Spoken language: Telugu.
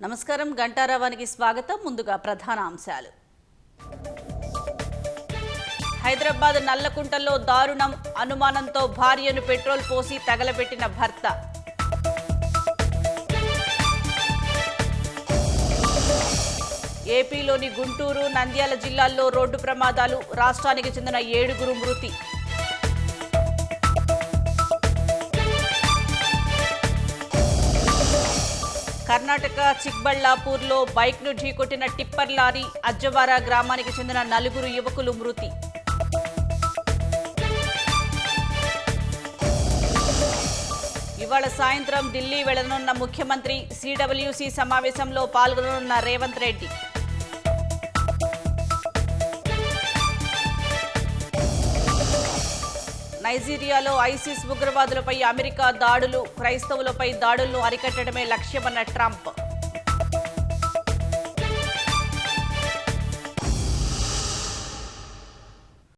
నమస్కారం గంటారావానికి స్వాగతం. ముందుగా ప్రధాన అంశాలు. హైదరాబాద్ నల్లకుంటలో దారుణం, అనుమానంతో భార్యను పెట్రోల్ పోసి తగలబెట్టిన భర్త. ఏపీలోని గుంటూరు, నంద్యాల జిల్లాల్లో రోడ్డు ప్రమాదాలు, రాష్ట్రానికి చెందిన 7 మృతి. కర్ణాటక చిక్బళ్లాపూర్లో బైక్ను ఢీకొట్టిన టిప్పర్ లారీ, అజ్జవారా గ్రామానికి చెందిన 4 యువకులు మృతి. ఇవాళ సాయంత్రం ఢిల్లీ వెళ్లనున్న ముఖ్యమంత్రి. సిడబ్ల్యూసీ సమావేశంలో పాల్గొననున్న రేవంత్ రెడ్డి. నైజీరియాలో ఐసిస్ ఉగ్రవాదులపై అమెరికా దాడులు, క్రైస్తవులపై దాడులను అరికట్టడమే లక్ష్యమన్న ట్రంప్.